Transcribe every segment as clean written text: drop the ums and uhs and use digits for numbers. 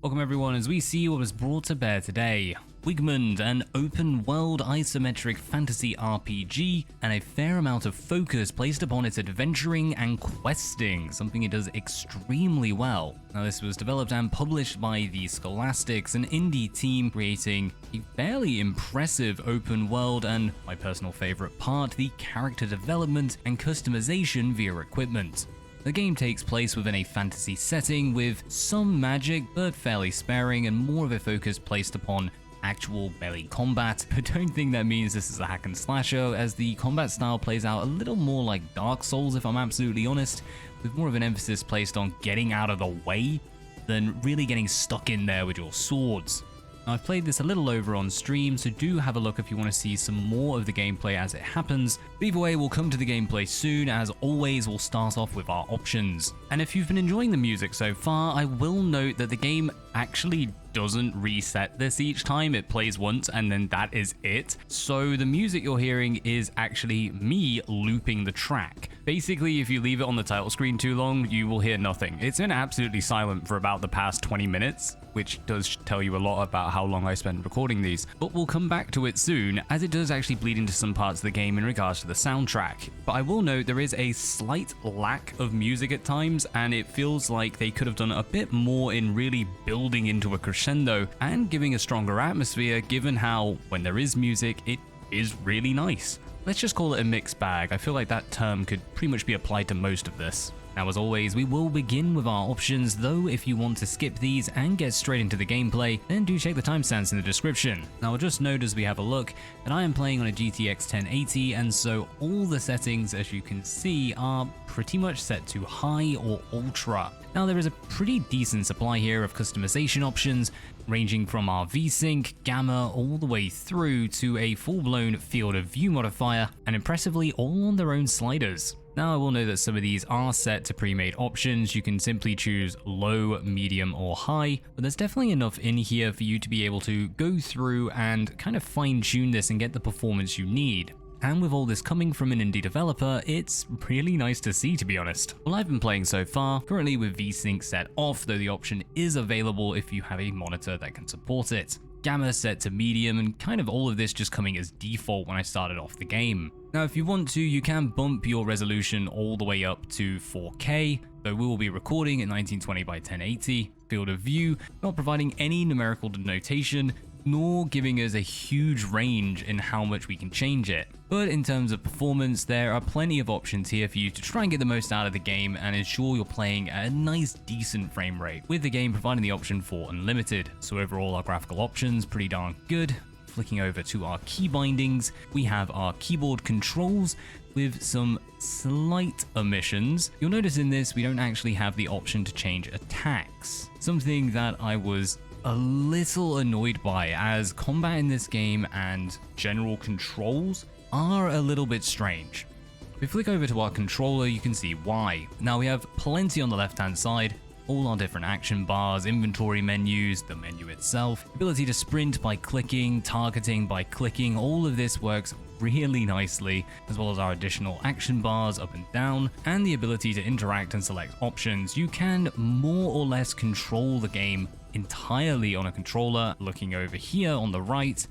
Welcome everyone as we see what was brought to bear today. Wigmund, an open-world isometric fantasy RPG, and a fair amount of focus placed upon its adventuring and questing, something it does extremely well. Now this was developed and published by the Scholastics, an indie team creating a fairly impressive open world and, my personal favorite part, the character development and customization via equipment. The game takes place within a fantasy setting with some magic, but fairly sparing, and more of a focus placed upon actual melee combat, but don't think that means this is a hack and slasher, as the combat style plays out a little more like Dark Souls if I'm absolutely honest, with more of an emphasis placed on getting out of the way than really getting stuck in there with your swords. Now, I've played this a little over on stream, so do have a look if you want to see some more of the gameplay as it happens. But either way, we'll come to the gameplay soon. As always, we'll start off with our options. And if you've been enjoying the music so far, I will note that the game actually doesn't reset this each time. It plays once and then that is it. So the music you're hearing is actually me looping the track. Basically, if you leave it on the title screen too long, you will hear nothing. It's been absolutely silent for about the past 20 minutes, which does tell you a lot about how long I spent recording these. But we'll come back to it soon, as it does actually bleed into some parts of the game in regards to the soundtrack. But I will note there is a slight lack of music at times, and it feels like they could have done a bit more in really building into a crescendo and giving a stronger atmosphere, given how, when there is music, it is really nice. Let's just call it a mixed bag. I feel like that term could pretty much be applied to most of this. Now, as always, we will begin with our options, though if you want to skip these and get straight into the gameplay, then do check the timestamps in the description. Now, I'll just note as we have a look that I am playing on a GTX 1080, and so all the settings, as you can see, are pretty much set to high or ultra. Now, there is a pretty decent supply here of customization options, ranging from our VSync, Gamma, all the way through to a full-blown field of view modifier, and impressively all on their own sliders. Now, I will know that some of these are set to pre-made options. You can simply choose low, medium, or high, but there's definitely enough in here for you to be able to go through and kind of fine-tune this and get the performance you need. And with all this coming from an indie developer, it's really nice to see, to be honest. Well, I've been playing so far, currently with VSync set off, though the option is available if you have a monitor that can support it. Gamma set to medium, and kind of all of this just coming as default when I started off the game. Now, if you want to, you can bump your resolution all the way up to 4K, though we will be recording at 1920 by 1080. Field of view, not providing any numerical denotation, nor giving us a huge range in how much we can change it. But in terms of performance, there are plenty of options here for you to try and get the most out of the game and ensure you're playing at a nice decent frame rate, with the game providing the option for unlimited. So overall, our graphical options pretty darn good. Flicking over to our key bindings, we have our keyboard controls with some slight omissions. You'll notice in this we don't actually have the option to change attacks, something that I was a little annoyed by, as combat in this game and general controls are a little bit strange. If we flick over to our controller, you can see why. Now, we have plenty on the left hand side, all our different action bars, inventory menus, the menu itself, ability to sprint by clicking, targeting by clicking, all of this works really nicely, as well as our additional action bars up and down, and the ability to interact and select options. You can more or less control the game entirely on a controller. Looking over here on the right,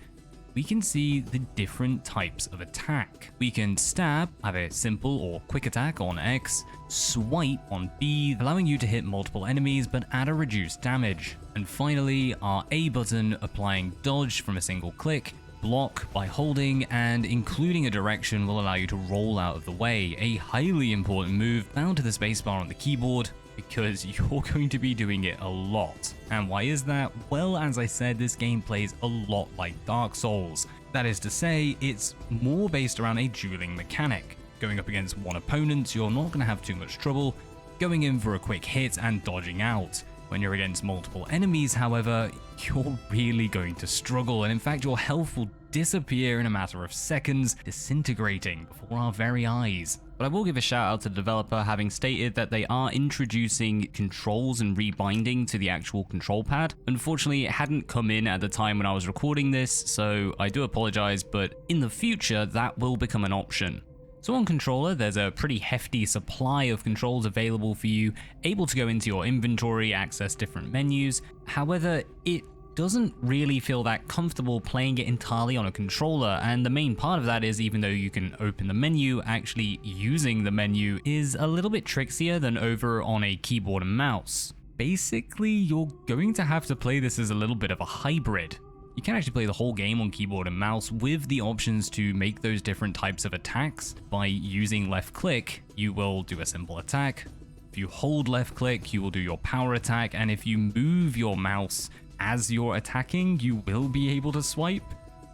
we can see the different types of attack. We can stab, have a simple or quick attack on X, swipe on B, allowing you to hit multiple enemies but at a reduced damage. And finally, our A button applying dodge from a single click, block by holding, and including a direction will allow you to roll out of the way, a highly important move bound to the spacebar on the keyboard, because you're going to be doing it a lot. And why is that? Well, as I said, this game plays a lot like Dark Souls. That is to say, it's more based around a dueling mechanic. Going up against one opponent, you're not going to have too much trouble going in for a quick hit and dodging out. When you're against multiple enemies, however, you're really going to struggle, and in fact your health will disappear in a matter of seconds, disintegrating before our very eyes. But I will give a shout out to the developer, having stated that they are introducing controls and rebinding to the actual control pad. Unfortunately, it hadn't come in at the time when I was recording this, so I do apologize, but in the future that will become an option. So on controller, there's a pretty hefty supply of controls available for you, able to go into your inventory, access different menus. However, it doesn't really feel that comfortable playing it entirely on a controller, and the main part of that is even though you can open the menu, actually using the menu is a little bit trickier than over on a keyboard and mouse. Basically, you're going to have to play this as a little bit of a hybrid. You can actually play the whole game on keyboard and mouse with the options to make those different types of attacks. By using left click, you will do a simple attack. If you hold left click, you will do your power attack, and if you move your mouse as you're attacking, you will be able to swipe.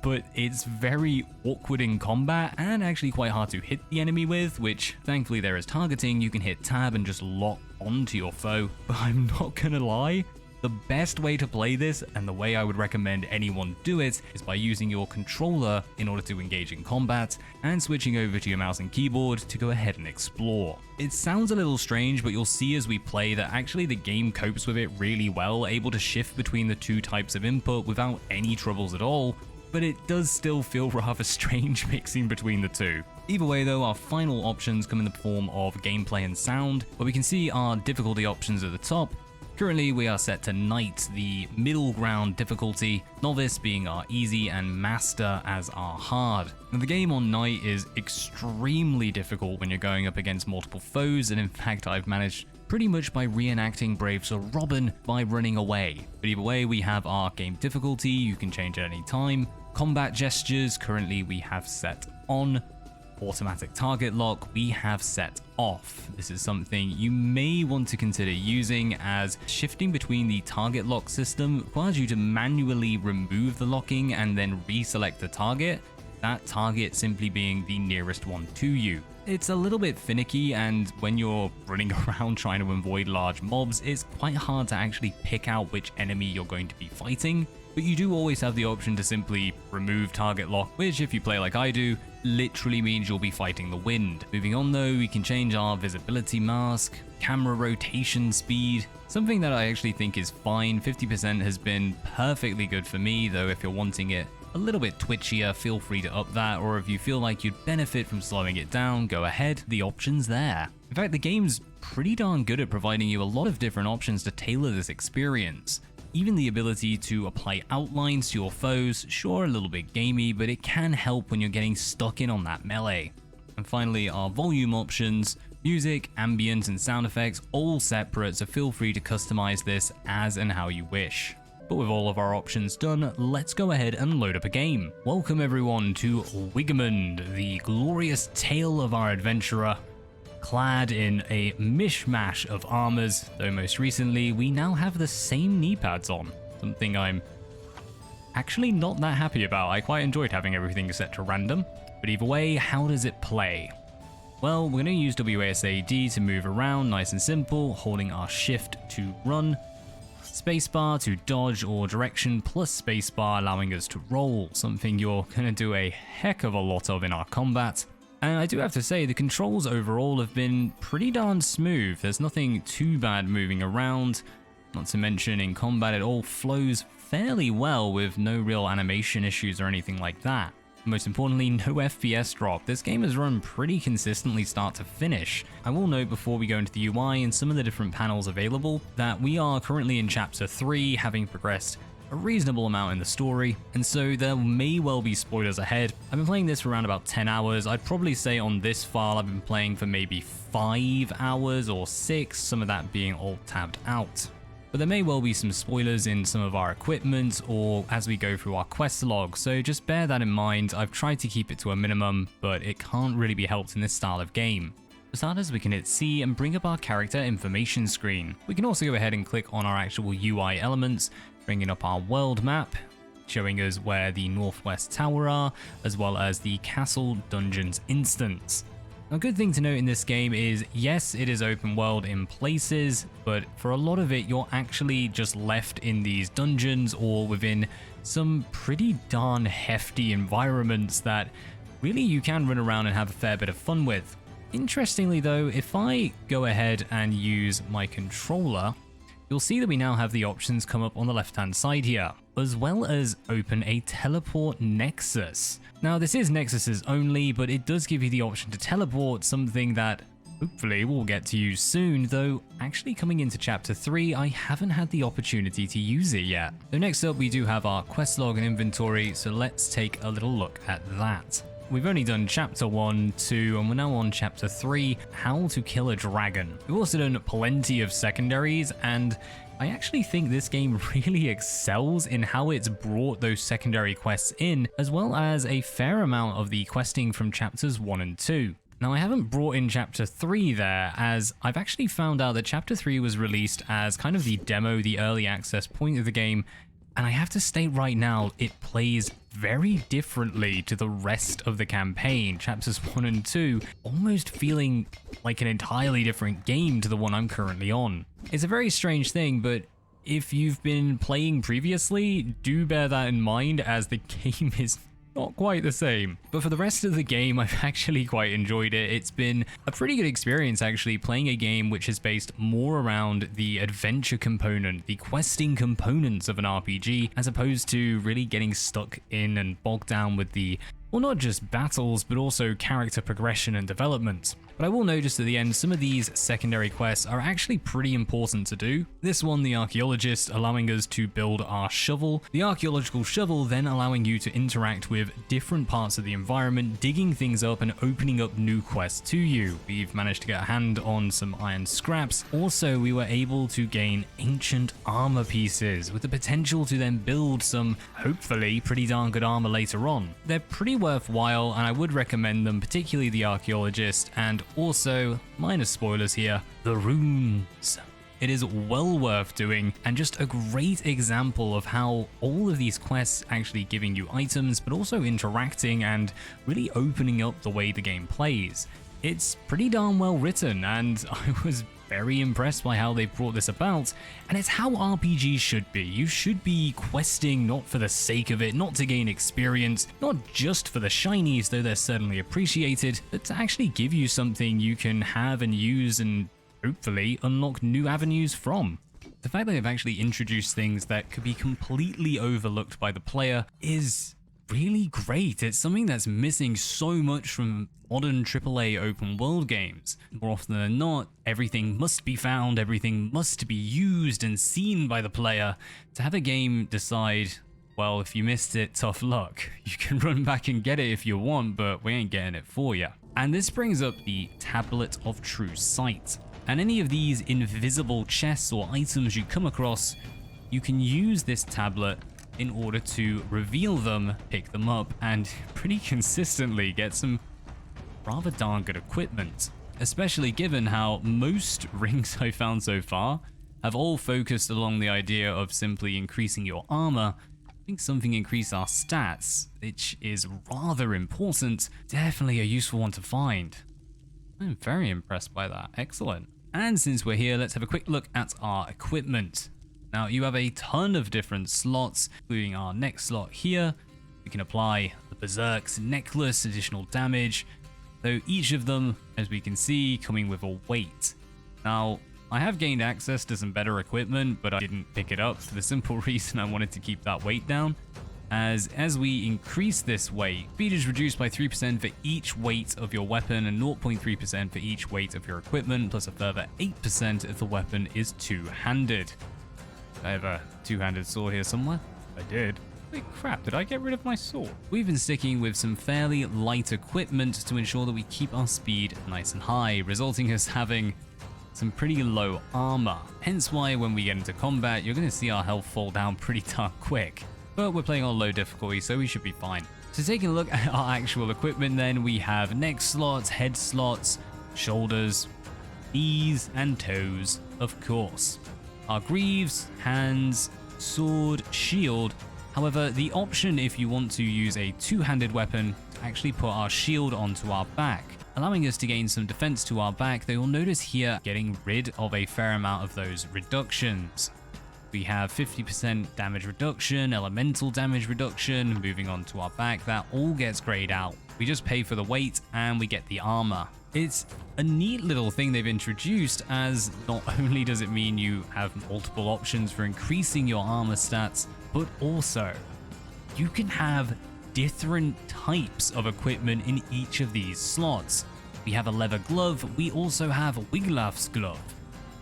But it's very awkward in combat and actually quite hard to hit the enemy with, which thankfully there is targeting. You can hit tab and just lock onto your foe. But I'm not gonna lie, the best way to play this, and the way I would recommend anyone do it, is by using your controller in order to engage in combat, and switching over to your mouse and keyboard to go ahead and explore. It sounds a little strange, but you'll see as we play that actually the game copes with it really well, able to shift between the two types of input without any troubles at all, but it does still feel rather strange mixing between the two. Either way though, our final options come in the form of gameplay and sound, where we can see our difficulty options at the top. Currently we are set to Knight, the middle ground difficulty, Novice being our easy and Master as our hard. Now the game on Knight is extremely difficult when you're going up against multiple foes, and in fact I've managed pretty much by reenacting Brave Sir Robin by running away. But either way, we have our game difficulty, you can change at any time. Combat gestures, currently we have set on. Automatic target lock we have set off. This is something you may want to consider using, as shifting between the target lock system requires you to manually remove the locking and then reselect the target, that target simply being the nearest one to you. It's a little bit finicky, and when you're running around trying to avoid large mobs, it's quite hard to actually pick out which enemy you're going to be fighting. But you do always have the option to simply remove target lock, which if you play like I do, literally means you'll be fighting the wind. Moving on though, we can change our visibility mask, camera rotation speed, something that I actually think is fine. 50% has been perfectly good for me, though if you're wanting it a little bit twitchier, feel free to up that, or if you feel like you'd benefit from slowing it down, go ahead, the option's there. In fact, the game's pretty darn good at providing you a lot of different options to tailor this experience. Even the ability to apply outlines to your foes, sure a little bit gamey, but it can help when you're getting stuck in on that melee. And finally, our volume options, music, ambient, and sound effects, all separate, so feel free to customize this as and how you wish. But with all of our options done, let's go ahead and load up a game. Welcome everyone to Wigmund, the glorious tale of our adventurer, clad in a mishmash of armors, though most recently we now have the same knee pads on, something I'm actually not that happy about. I quite enjoyed having everything set to random, but either way, how does it play? Well, we're going to use WASD to move around, nice and simple, holding our shift to run, spacebar to dodge or direction, plus spacebar allowing us to roll, something you're going to do a heck of a lot of in our combat. And I do have to say, the controls overall have been pretty darn smooth. There's nothing too bad moving around. Not to mention, in combat it all flows fairly well with no real animation issues or anything like that. Most importantly, no FPS drop. This game has run pretty consistently start to finish. I will note before we go into the UI and some of the different panels available that we are currently in Chapter 3, having progressed a reasonable amount in the story, and so there may well be spoilers ahead. I've been playing this for around about 10 hours. I'd probably say on this file I've been playing for maybe 5 hours or 6, some of that being all tabbed out. But there may well be some spoilers in some of our equipment or as we go through our quest log, so just bear that in mind. I've tried to keep it to a minimum, but it can't really be helped in this style of game. For starters, we can hit C and bring up our character information screen. We can also go ahead and click on our actual UI elements, bringing up our world map, showing us where the Northwest Tower are, as well as the Castle Dungeons instance. A good thing to note in this game is, yes, it is open world in places, but for a lot of it, you're actually just left in these dungeons or within some pretty darn hefty environments that really you can run around and have a fair bit of fun with. Interestingly though, if I go ahead and use my controller, you'll see that we now have the options come up on the left-hand side here, as well as open a teleport nexus. Now, this is nexuses only, but it does give you the option to teleport, something that hopefully we'll get to use soon, though actually coming into chapter 3, I haven't had the opportunity to use it yet. So next up, we do have our quest log and inventory, so let's take a little look at that. We've only done chapter 1, 2, and we're now on chapter 3, how to kill a dragon. We've also done plenty of secondaries, and I actually think this game really excels in how it's brought those secondary quests in, as well as a fair amount of the questing from chapters 1 and 2. Now, I haven't brought in chapter 3 there, as I've actually found out that chapter 3 was released as kind of the demo, the early access point of the game, and I have to state right now, it plays very differently to the rest of the campaign. Chapters 1 and 2 almost feeling like an entirely different game to the one I'm currently on. It's a very strange thing, but if you've been playing previously, do bear that in mind, as the game is not quite the same. But for the rest of the game, I've actually quite enjoyed it. It's been a pretty good experience actually playing a game which is based more around the adventure component, the questing components of an RPG, as opposed to really getting stuck in and bogged down with the, well, not just battles, but also character progression and development. But I will notice at the end, some of these secondary quests are actually pretty important to do. This one, the archaeologist, allowing us to build our shovel. The archaeological shovel then allowing you to interact with different parts of the environment, digging things up and opening up new quests to you. We've managed to get a hand on some iron scraps. Also, we were able to gain ancient armor pieces with the potential to then build some, hopefully, pretty darn good armor later on. They're pretty worthwhile, and I would recommend them, particularly the archaeologist, and also, minor spoilers here, the runes. It is well worth doing, and just a great example of how all of these quests actually giving you items, but also interacting and really opening up the way the game plays. It's pretty darn well written, and I was very impressed by how they brought this about, and it's how RPGs should be. You should be questing not for the sake of it, not to gain experience, not just for the shinies, though they're certainly appreciated, but to actually give you something you can have and use and hopefully unlock new avenues from. The fact that they've actually introduced things that could be completely overlooked by the player is really great. It's something that's missing so much from modern AAA open world games. More often than not, everything must be found, everything must be used and seen by the player. To have a game decide, well, if you missed it, tough luck. You can run back and get it if you want, but we ain't getting it for you. And this brings up the Tablet of True Sight. And any of these invisible chests or items you come across, you can use this tablet in order to reveal them, pick them up, and pretty consistently get some rather darn good equipment. Especially given how most rings I've found so far have all focused along the idea of simply increasing your armor. I think something increase our stats, which is rather important, definitely a useful one to find. I'm very impressed by that, excellent. And since we're here, let's have a quick look at our equipment. Now, you have a ton of different slots, including our next slot here. We can apply the Berserk's necklace, additional damage, though each of them, as we can see, coming with a weight. Now, I have gained access to some better equipment, but I didn't pick it up for the simple reason I wanted to keep that weight down. As we increase this weight, speed is reduced by 3% for each weight of your weapon and 0.3% for each weight of your equipment, plus a further 8% if the weapon is two-handed. I have a two-handed sword here somewhere. I did. Wait, crap, did I get rid of my sword? We've been sticking with some fairly light equipment to ensure that we keep our speed nice and high, resulting in us having some pretty low armor. Hence why when we get into combat, you're going to see our health fall down pretty darn quick. But we're playing on low difficulty, so we should be fine. So taking a look at our actual equipment then, we have neck slots, head slots, shoulders, knees, and toes, of course. Our greaves, hands, sword, shield. However, the option if you want to use a two-handed weapon to actually put our shield onto our back, allowing us to gain some defense to our back, though you'll notice here getting rid of a fair amount of those reductions. We have 50% damage reduction, elemental damage reduction, moving on to our back, that all gets grayed out. We just pay for the weight and we get the armor. It's a neat little thing they've introduced, as not only does it mean you have multiple options for increasing your armor stats, but also you can have different types of equipment in each of these slots. We have a leather glove, we also have Wiglaf's glove.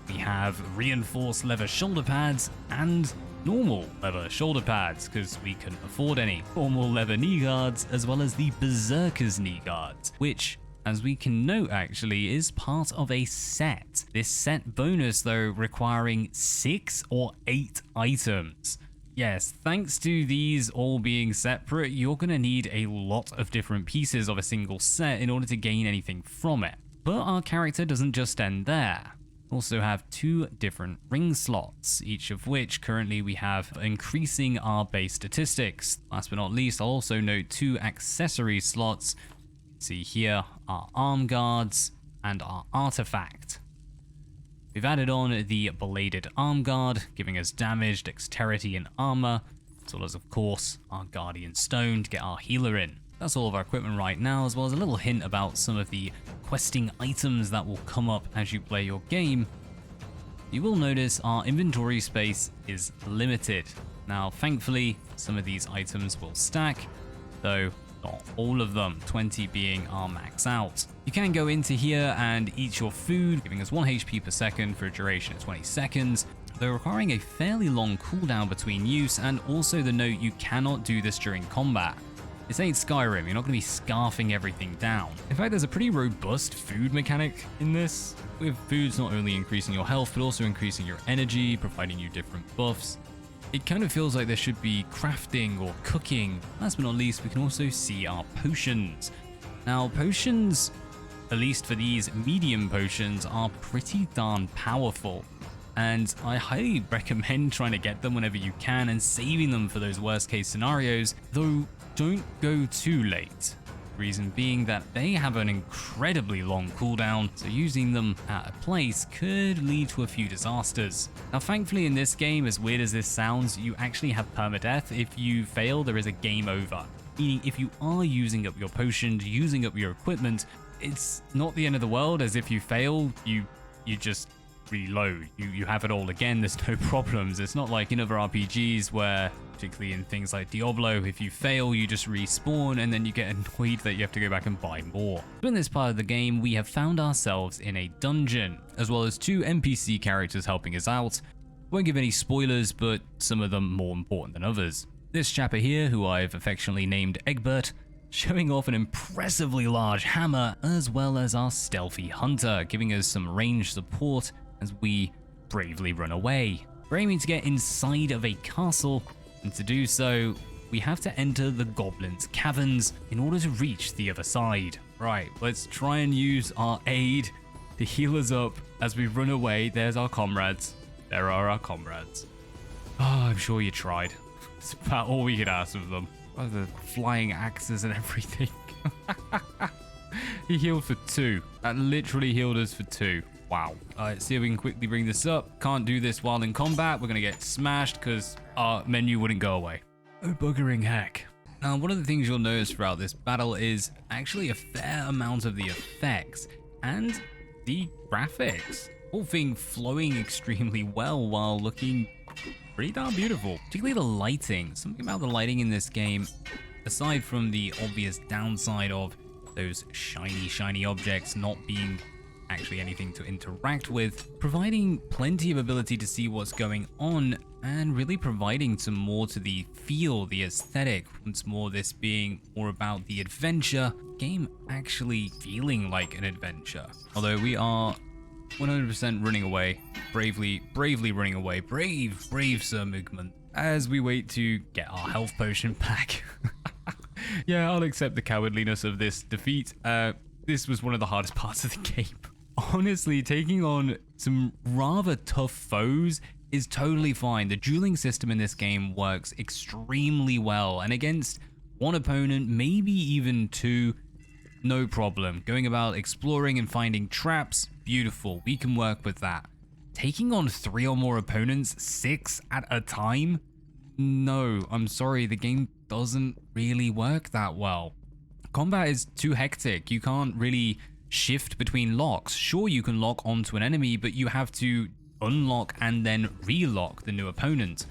We have reinforced leather shoulder pads and normal leather shoulder pads, because we couldn't afford any. Formal leather knee guards, as well as the Berserker's knee guards, which, as we can note actually, is part of a set. This set bonus though requiring 6 or 8 items. Yes, thanks to these all being separate, you're going to need a lot of different pieces of a single set in order to gain anything from it. But our character doesn't just end there. We also have 2 different ring slots, each of which currently we have increasing our base statistics. Last but not least, I'll also note 2 accessory slots. See here, our arm guards and our artifact. We've added on the bladed arm guard, giving us damage, dexterity, and armor, as well as, of course, our guardian stone to get our healer in. That's all of our equipment right now, as well as a little hint about some of the questing items that will come up as you play your game. You will notice our inventory space is limited. Now, thankfully, some of these items will stack, though not all of them, 20 being our max out. You can go into here and eat your food, giving us 1 HP per second for a duration of 20 seconds, though requiring a fairly long cooldown between use, and also the note you cannot do this during combat. This ain't Skyrim, you're not going to be scarfing everything down. In fact, there's a pretty robust food mechanic in this, with foods not only increasing your health, but also increasing your energy, providing you different buffs. It kind of feels like there should be crafting or cooking. Last but not least, we can also see our potions. Now, potions, at least for these medium potions, are pretty darn powerful. And I highly recommend trying to get them whenever you can and saving them for those worst case scenarios, though don't go too late. Reason being that they have an incredibly long cooldown, so using them at a place could lead to a few disasters. Now, thankfully in this game, as weird as this sounds, you actually have permadeath. If you fail, there is a game over. Meaning, if you are using up your potions, using up your equipment, it's not the end of the world. As if you fail, you just reload. You have it all again, there's no problems. It's not like in other RPGs where, particularly in things like Diablo, if you fail, you just respawn and then you get annoyed that you have to go back and buy more. So in this part of the game, we have found ourselves in a dungeon, as well as 2 NPC characters helping us out. Won't give any spoilers, but some of them more important than others. This chapper here, who I've affectionately named Egbert, showing off an impressively large hammer, as well as our stealthy hunter, giving us some range support as we bravely run away. We're aiming to get inside of a castle, and to do so, we have to enter the goblins' caverns in order to reach the other side. Right, let's try and use our aid to heal us up as we run away. There's our comrades. There are our comrades. Oh, I'm sure you tried. It's about all we could ask of them. Oh, the flying axes and everything. He healed for 2. That literally healed us for 2. Wow. Let's see if we can quickly bring this up. Can't do this while in combat. We're going to get smashed because our menu wouldn't go away. Oh, buggering heck. Now, one of the things you'll notice throughout this battle is actually a fair amount of the effects and the graphics. Whole thing flowing extremely well while looking pretty darn beautiful. Particularly the lighting. Something about the lighting in this game, aside from the obvious downside of those shiny objects not being actually anything to interact with, providing plenty of ability to see what's going on and really providing some more to the feel, the aesthetic. Once more, this being more about the adventure, game actually feeling like an adventure. Although we are 100% running away, bravely running away, brave Sir Wigmund, as we wait to get our health potion back. Yeah, I'll accept the cowardliness of this defeat. This was one of the hardest parts of the game. Honestly, taking on some rather tough foes is totally fine. The dueling system in this game works extremely well, and against one opponent, maybe even 2, no problem. Going about exploring and finding traps, beautiful. We can work with that. Taking on 3 or more opponents, 6 at a time? No, I'm sorry, the game doesn't really work that well. Combat is too hectic. You can't really shift between locks. Sure, you can lock onto an enemy, but you have to unlock and then relock the new opponent,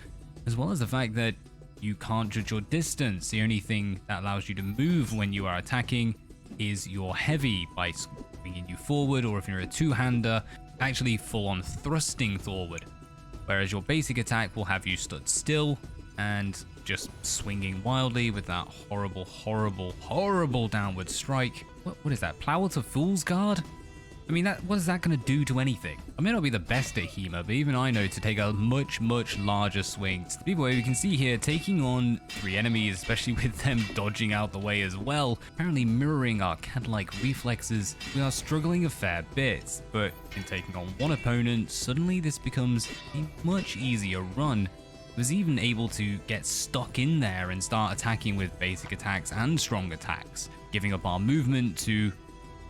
as well as the fact that you can't judge your distance. The only thing that allows you to move when you are attacking is your heavy by swinging you forward, or if you're a two-hander, actually full-on thrusting forward. Whereas your basic attack will have you stood still and just swinging wildly with that horrible, horrible, horrible downward strike. What is that? Plow to Fool's Guard? I mean, what is that going to do to anything? I may not be the best at HEMA, but even I know to take a much, much larger swing. Either way, we can see here taking on 3 enemies, especially with them dodging out the way as well, apparently mirroring our cat-like reflexes. We are struggling a fair bit, but in taking on one opponent, suddenly this becomes a much easier run. I was even able to get stuck in there and start attacking with basic attacks and strong attacks, giving up our movement to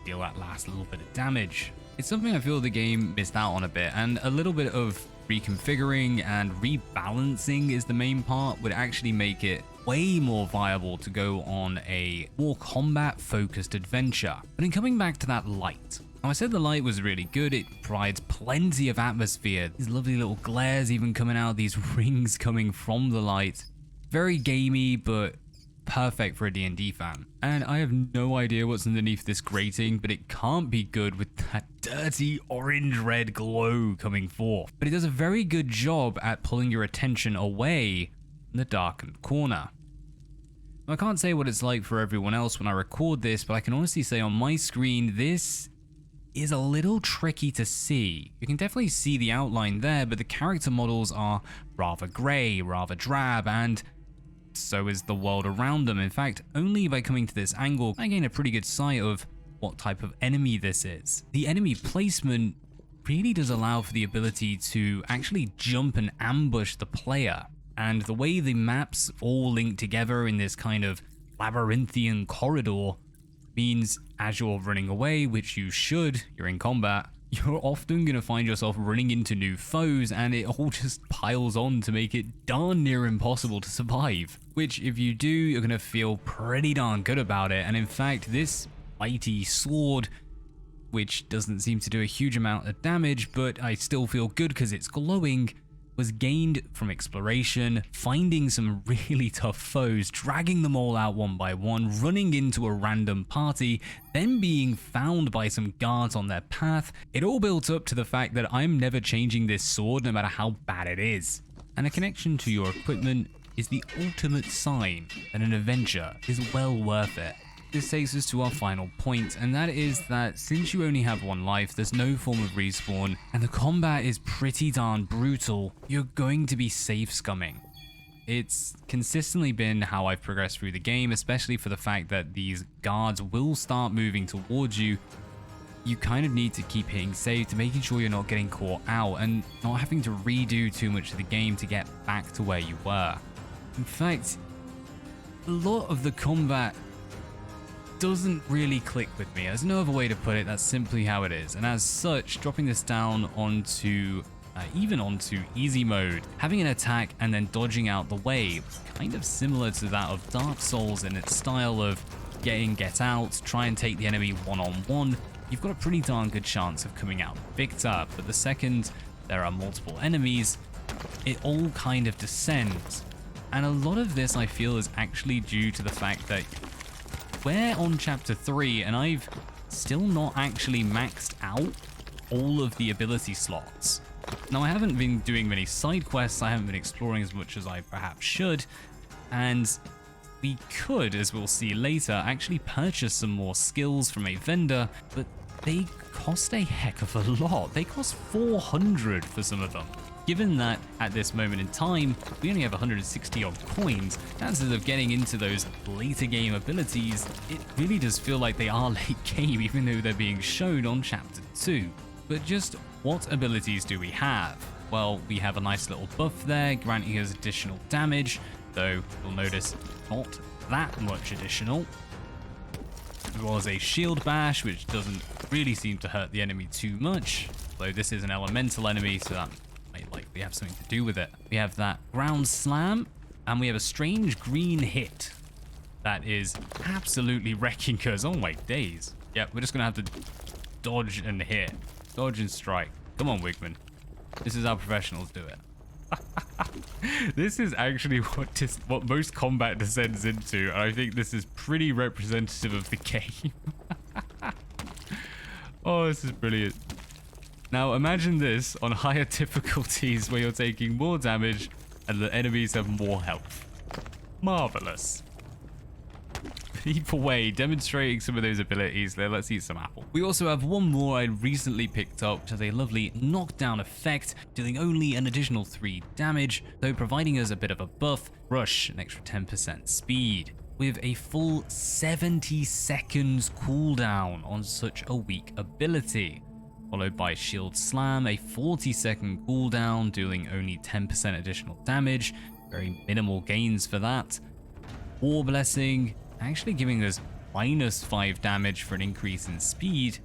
deal that last little bit of damage. It's something I feel the game missed out on a bit, and a little bit of reconfiguring and rebalancing is the main part would actually make it way more viable to go on a more combat focused adventure. But in coming back to that light, now I said the light was really good. It provides plenty of atmosphere. These lovely little glares even coming out, these rings coming from the light. Very gamey, but perfect for a D&D fan. And I have no idea what's underneath this grating, but it can't be good with that dirty orange-red glow coming forth. But it does a very good job at pulling your attention away from the darkened corner. Now, I can't say what it's like for everyone else when I record this, but I can honestly say on my screen, this is a little tricky to see. You can definitely see the outline there, but the character models are rather grey, rather drab, and so is the world around them. In fact, only by coming to this angle, I gain a pretty good sight of what type of enemy this is. The enemy placement really does allow for the ability to actually jump and ambush the player. And the way the maps all link together in this kind of labyrinthian corridor means as you're running away, which you should, you're in combat, you're often going to find yourself running into new foes, and it all just piles on to make it darn near impossible to survive. Which, if you do, you're going to feel pretty darn good about it. And in fact, this mighty sword, which doesn't seem to do a huge amount of damage, but I still feel good because it's glowing, was gained from exploration, finding some really tough foes, dragging them all out one by one, running into a random party, then being found by some guards on their path. It all built up to the fact that I'm never changing this sword no matter how bad it is. And a connection to your equipment is the ultimate sign that an adventure is well worth it. This takes us to our final point, and that is that since you only have one life, there's no form of respawn, and the combat is pretty darn brutal, you're going to be safe scumming. It's consistently been how I've progressed through the game, especially for the fact that these guards will start moving towards you. You kind of need to keep hitting save to making sure you're not getting caught out and not having to redo too much of the game to get back to where you were. In fact, a lot of the combat doesn't really click with me. There's no other way to put it, that's simply how it is. And as such, dropping this down onto even onto easy mode, having an attack and then dodging out the way, kind of similar to that of Dark Souls in its style of get out, try and take the enemy one-on-one, you've got a pretty darn good chance of coming out victor. But the second there are multiple enemies, it all kind of descends. And a lot of this I feel is actually due to the fact that we're on chapter 3 and I've still not actually maxed out all of the ability slots. Now, I haven't been doing many side quests, I haven't been exploring as much as I perhaps should, and we could, as we'll see later, actually purchase some more skills from a vendor, but they cost a heck of a lot. They cost 400 for some of them. Given that at this moment in time, we only have 160 odd coins, chances of getting into those later game abilities, it really does feel like they are late game, even though they're being shown on chapter 2. But just what abilities do we have? Well, we have a nice little buff there, granting us additional damage, though you'll notice not that much additional. As well as a shield bash, which doesn't really seem to hurt the enemy too much, though this is an elemental enemy, so that might likely have something to do with it. We have that ground slam, and we have a strange green hit that is absolutely wrecking us. Oh my days. Yep, we're just going to have to dodge and hit. Dodge and strike. Come on, Wigmund. This is how professionals do it. This is actually what most combat descends into, and I think this is pretty representative of the game. Oh, this is brilliant. Now imagine this on higher difficulties where you're taking more damage and the enemies have more health. Marvelous. Either way, demonstrating some of those abilities there. Let's eat some apple. We also have one more I recently picked up, which has a lovely knockdown effect, dealing only an additional 3 damage, though providing us a bit of a buff. Rush, an extra 10% speed, with a full 70 seconds cooldown on such a weak ability. Followed by Shield Slam, a 40-second cooldown, dealing only 10% additional damage. Very minimal gains for that. War Blessing, actually giving us -5 damage for an increase in speed,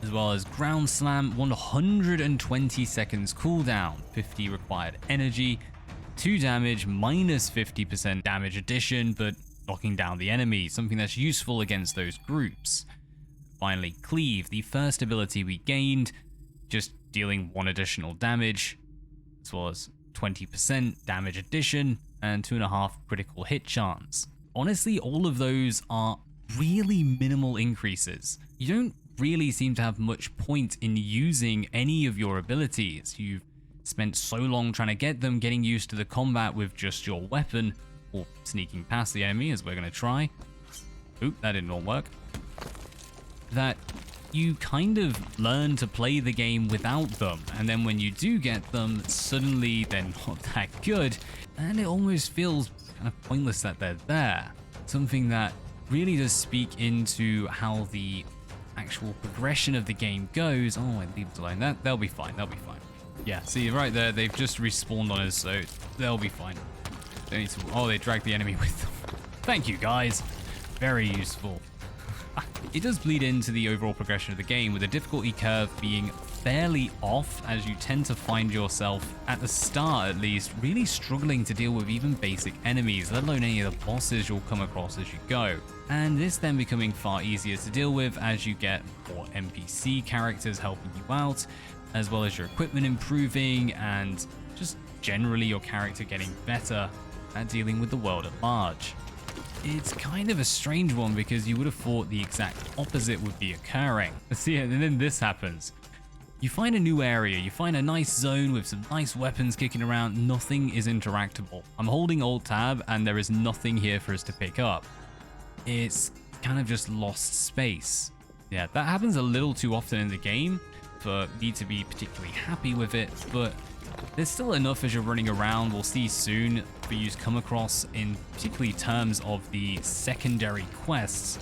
as well as Ground Slam, 120 seconds cooldown, 50 required energy, 2 damage, -50% damage addition, but knocking down the enemy, something that's useful against those groups. Finally, Cleave, the first ability we gained, just dealing 1 additional damage, as well as 20% damage addition, and 2.5 critical hit chance. Honestly, all of those are really minimal increases. You don't really seem to have much point in using any of your abilities. You've spent so long trying to get them, getting used to the combat with just your weapon, or sneaking past the enemy, as we're going to try. Oop, that didn't all work. That you kind of learn to play the game without them, and then when you do get them, suddenly they're not that good, and it almost feels kind of pointless that they're there. Something that really does speak into how the actual progression of the game goes. Oh, I leave it alone. They'll be fine. They'll be fine. Yeah, see right there, they've just respawned on us, so they'll be fine. They need to, oh, they dragged the enemy with them. Thank you, guys. Very useful. It does bleed into the overall progression of the game, with the difficulty curve being fairly off, as you tend to find yourself, at the start at least, really struggling to deal with even basic enemies, let alone any of the bosses you'll come across as you go. And this then becoming far easier to deal with as you get more NPC characters helping you out, as well as your equipment improving, and just generally your character getting better at dealing with the world at large. It's kind of a strange one because you would have thought the exact opposite would be occurring. See, and then this happens. You find a new area, you find a nice zone with some nice weapons kicking around, nothing is interactable. I'm holding Alt Tab and there is nothing here for us to pick up. It's kind of just lost space. Yeah, that happens a little too often in the game for me to be particularly happy with it, but there's still enough as you're running around, we'll see soon, for you to come across in particularly terms of the secondary quests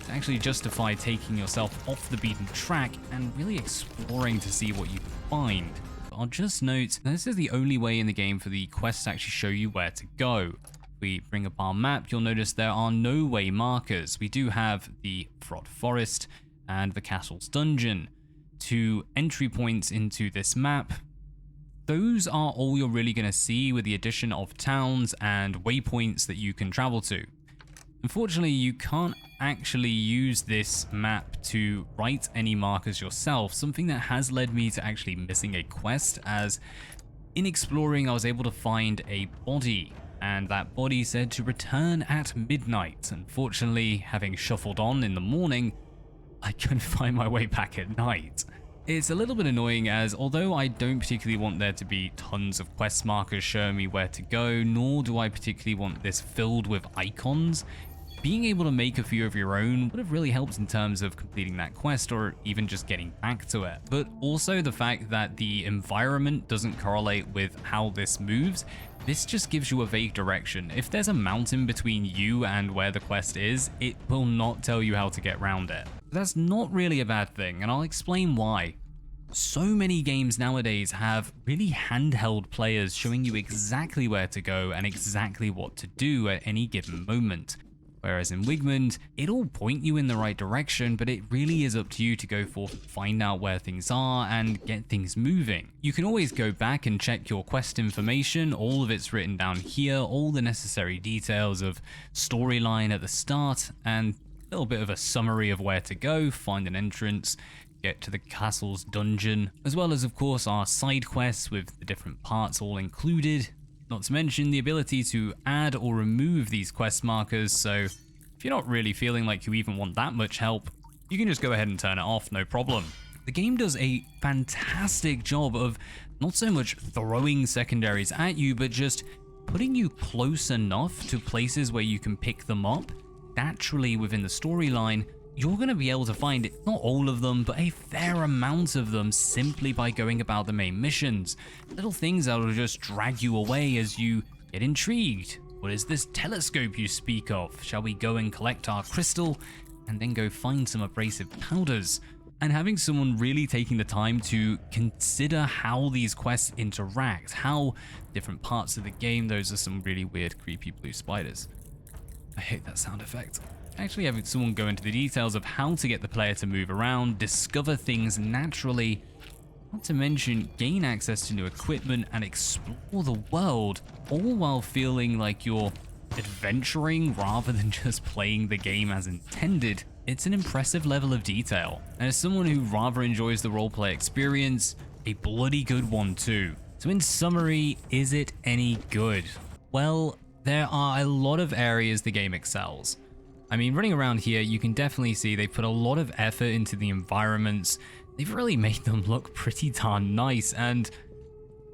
to actually justify taking yourself off the beaten track and really exploring to see what you can find. But I'll just note, this is the only way in the game for the quests to actually show you where to go. If we bring up our map, you'll notice there are no way markers. We do have the Frot Forest and the Castle's Dungeon, 2 entry points into this map. Those are all you're really going to see, with the addition of towns and waypoints that you can travel to. Unfortunately, you can't actually use this map to write any markers yourself, something that has led me to actually missing a quest, as in exploring I was able to find a body, and that body said to return at midnight. Unfortunately, having shuffled on in the morning, I couldn't find my way back at night. It's a little bit annoying, as although I don't particularly want there to be tons of quest markers showing me where to go, nor do I particularly want this filled with icons, being able to make a few of your own would have really helped in terms of completing that quest or even just getting back to it. But also the fact that the environment doesn't correlate with how this moves, this just gives you a vague direction. If there's a mountain between you and where the quest is, it will not tell you how to get around it. That's not really a bad thing, and I'll explain why. So many games nowadays have really handheld players showing you exactly where to go and exactly what to do at any given moment. Whereas in Wigmund, it'll point you in the right direction, but it really is up to you to go forth, find out where things are, and get things moving. You can always go back and check your quest information, all of it's written down here, all the necessary details of storyline at the start, and little bit of a summary of where to go, find an entrance, get to the castle's dungeon, as well as of course our side quests with the different parts all included. Not to mention the ability to add or remove these quest markers, so if you're not really feeling like you even want that much help, you can just go ahead and turn it off, no problem. The game does a fantastic job of not so much throwing secondaries at you, but just putting you close enough to places where you can pick them up naturally within the storyline. You're going to be able to find, not all of them, but a fair amount of them simply by going about the main missions. Little things that will just drag you away as you get intrigued. What is this telescope you speak of? Shall we go and collect our crystal and then go find some abrasive powders? And having someone really taking the time to consider how these quests interact, how different parts of the game, those are some really weird, creepy blue spiders. I hate that sound effect. Actually having someone go into the details of how to get the player to move around, discover things naturally, not to mention gain access to new equipment and explore the world, all while feeling like you're adventuring rather than just playing the game as intended. It's an impressive level of detail, and as someone who rather enjoys the roleplay experience, a bloody good one too. So in summary, is it any good? Well, there are a lot of areas the game excels. I mean, running around here, you can definitely see they put a lot of effort into the environments. They've really made them look pretty darn nice and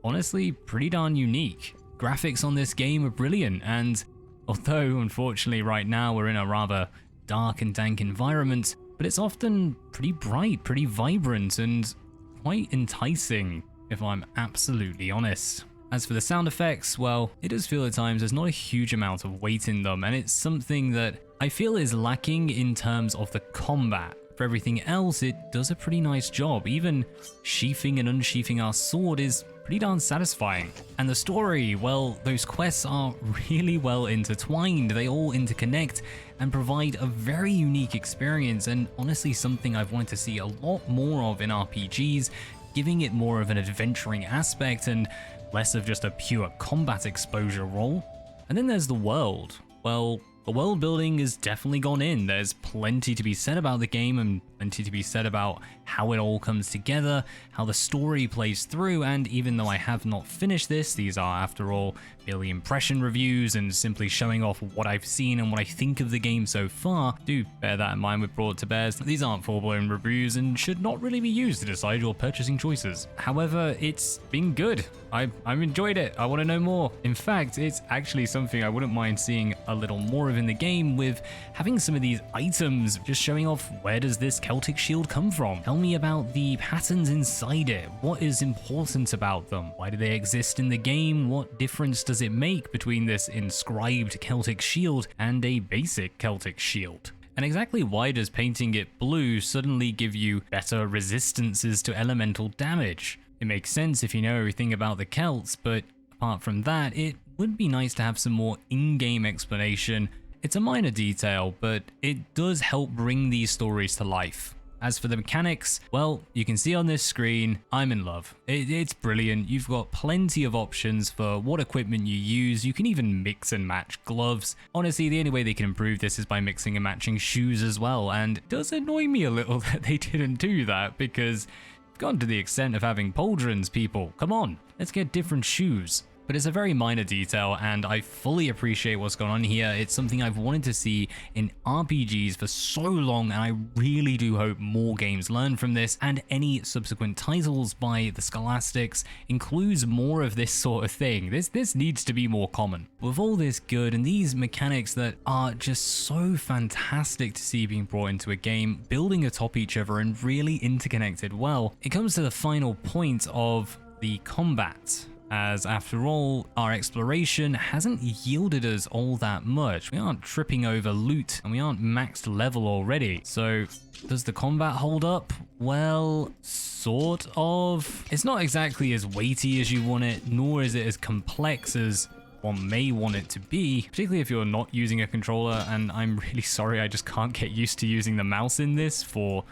honestly pretty darn unique. Graphics on this game are brilliant, and although unfortunately right now we're in a rather dark and dank environment, but it's often pretty bright, pretty vibrant, and quite enticing, if I'm absolutely honest. As for the sound effects, well, it does feel at times there's not a huge amount of weight in them, and it's something that I feel is lacking in terms of the combat. For everything else, it does a pretty nice job. Even sheathing and unsheathing our sword is pretty darn satisfying. And the story, well, those quests are really well intertwined. They all interconnect and provide a very unique experience, and honestly something I've wanted to see a lot more of in RPGs, giving it more of an adventuring aspect and less of just a pure combat exposure role. And then there's the world. Well, the world building has definitely gone in. There's plenty to be said about the game and plenty to be said about how it all comes together, how the story plays through, and even though I have not finished this, these are after all merely impression reviews and simply showing off what I've seen and what I think of the game so far. Do bear that in mind with Brough To Bears. These aren't full-blown reviews and should not really be used to decide your purchasing choices. However, it's been good. I've enjoyed it. I want to know more. In fact, it's actually something I wouldn't mind seeing a little more of in the game, with having some of these items just showing off where does this Celtic shield come from. Tell me about the patterns inside it. What is important about them? Why do they exist in the game? What difference does it make between this inscribed Celtic shield and a basic Celtic shield? And exactly why does painting it blue suddenly give you better resistances to elemental damage? It makes sense if you know everything about the Celts, but apart from that, it would be nice to have some more in-game explanation. It's a minor detail, but it does help bring these stories to life. As for the mechanics, well, you can see on this screen, I'm in love. It's brilliant. You've got plenty of options for what equipment you use. You can even mix and match gloves. Honestly, the only way they can improve this is by mixing and matching shoes as well, and it does annoy me a little that they didn't do that, because it's gone to the extent of having pauldrons, people. Come on, let's get different shoes. But it's a very minor detail, and I fully appreciate what's going on here. It's something I've wanted to see in RPGs for so long, and I really do hope more games learn from this, and any subsequent titles by the Scholastics includes more of this sort of thing. This needs to be more common. With all this good and these mechanics that are just so fantastic to see being brought into a game, building atop each other and really interconnected well, it comes to the final point of the combat. As after all, our exploration hasn't yielded us all that much. We aren't tripping over loot and we aren't maxed level already. So does the combat hold up? Well, sort of. It's not exactly as weighty as you want it, nor is it as complex as one may want it to be, particularly if you're not using a controller, and I'm really sorry, I just can't get used to using the mouse in this for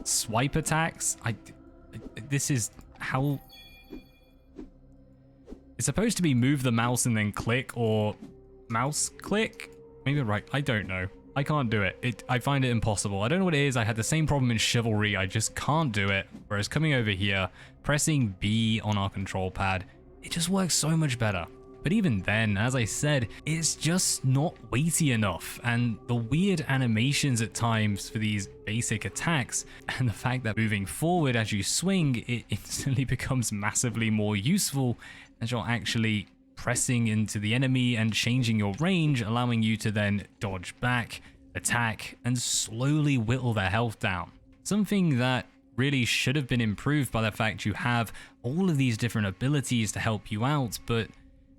swipe attacks. This is how... It's supposed to be move the mouse and then click, or mouse click? Maybe right, I don't know. I can't do it. I find it impossible. I don't know what it is. I had the same problem in Chivalry. I just can't do it. Whereas coming over here, pressing B on our control pad, it just works so much better. But even then, as I said, it's just not weighty enough, and the weird animations at times for these basic attacks, and the fact that moving forward as you swing, it instantly becomes massively more useful as you're actually pressing into the enemy and changing your range, allowing you to then dodge back, attack, and slowly whittle their health down. Something that really should have been improved by the fact you have all of these different abilities to help you out, but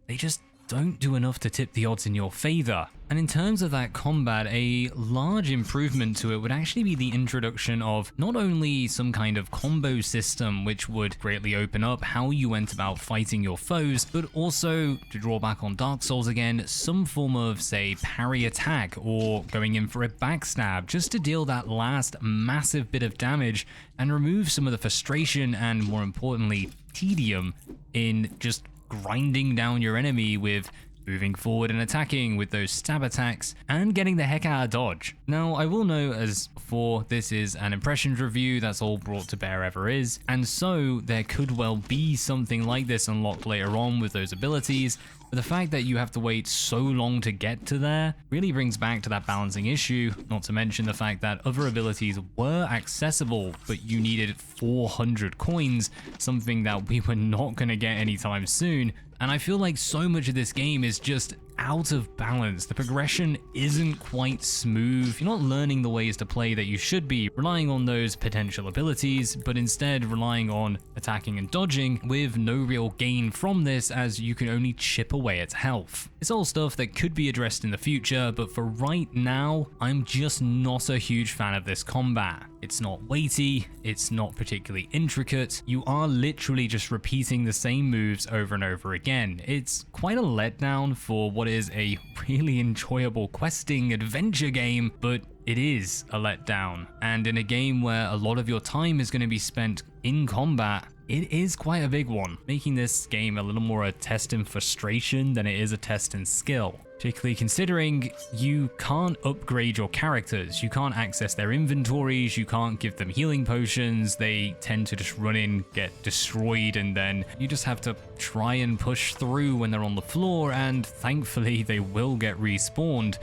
they just don't do enough to tip the odds in your favor. And in terms of that combat, a large improvement to it would actually be the introduction of not only some kind of combo system, which would greatly open up how you went about fighting your foes, but also, to draw back on Dark Souls again, some form of, say, parry attack or going in for a backstab, just to deal that last massive bit of damage and remove some of the frustration and, more importantly, tedium in just grinding down your enemy with moving forward and attacking with those stab attacks and getting the heck out of dodge. Now, I will know, as before, this is an impressions review, that's all Brought to Bear ever is, and so there could well be something like this unlocked later on with those abilities, but the fact that you have to wait so long to get to there really brings back to that balancing issue, not to mention the fact that other abilities were accessible, but you needed 400 coins, something that we were not going to get anytime soon. And I feel like so much of this game is just out of balance. The progression isn't quite smooth. You're not learning the ways to play that you should be, relying on those potential abilities, but instead relying on attacking and dodging with no real gain from this, as you can only chip away at health. It's all stuff that could be addressed in the future, but for right now, I'm just not a huge fan of this combat. It's not weighty, it's not particularly intricate, you are literally just repeating the same moves over and over again. It's quite a letdown for what is a really enjoyable questing adventure game, but it is a letdown. And in a game where a lot of your time is going to be spent in combat, it is quite a big one, making this game a little more a test in frustration than it is a test in skill. Particularly considering you can't upgrade your characters, you can't access their inventories, you can't give them healing potions, they tend to just run in, get destroyed, and then you just have to try and push through when they're on the floor, and thankfully they will get respawned.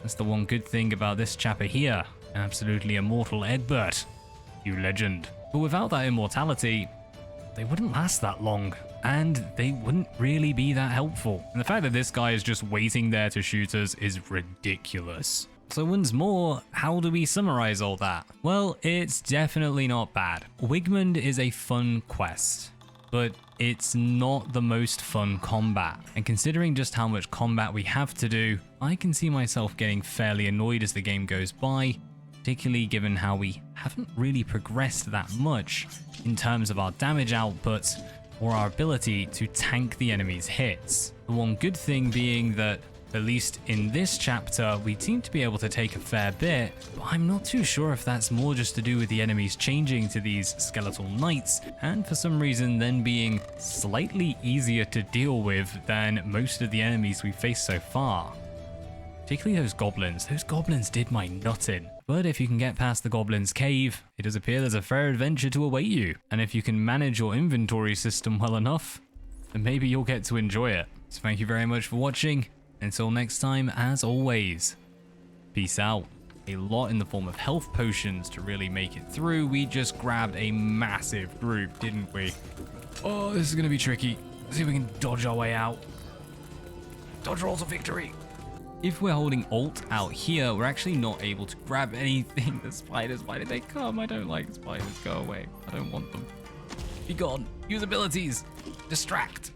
That's the one good thing about this chapter here. Absolutely immortal Egbert, you legend. But without that immortality, they wouldn't last that long, and they wouldn't really be that helpful. And the fact that this guy is just waiting there to shoot us is ridiculous. So once more, how do we summarize all that? Well, it's definitely not bad. Wigmund is a fun quest, but it's not the most fun combat. And considering just how much combat we have to do, I can see myself getting fairly annoyed as the game goes by, particularly given how we haven't really progressed that much in terms of our damage output or our ability to tank the enemy's hits. The one good thing being that, at least in this chapter, we seem to be able to take a fair bit, but I'm not too sure if that's more just to do with the enemies changing to these skeletal knights, and for some reason then being slightly easier to deal with than most of the enemies we've faced so far. Particularly those goblins. Those goblins did my nut in. But if you can get past the goblin's cave, it does appear there's a fair adventure to await you. And if you can manage your inventory system well enough, then maybe you'll get to enjoy it. So thank you very much for watching. Until next time, as always, peace out. A lot in the form of health potions to really make it through. We just grabbed a massive group, didn't we? Oh, this is going to be tricky. Let's see if we can dodge our way out. Dodge rolls of victory. If we're holding Alt out here, we're actually not able to grab anything. The spiders, why did they come? I don't like spiders. Go away. I don't want them. Be gone. Use abilities. Distract.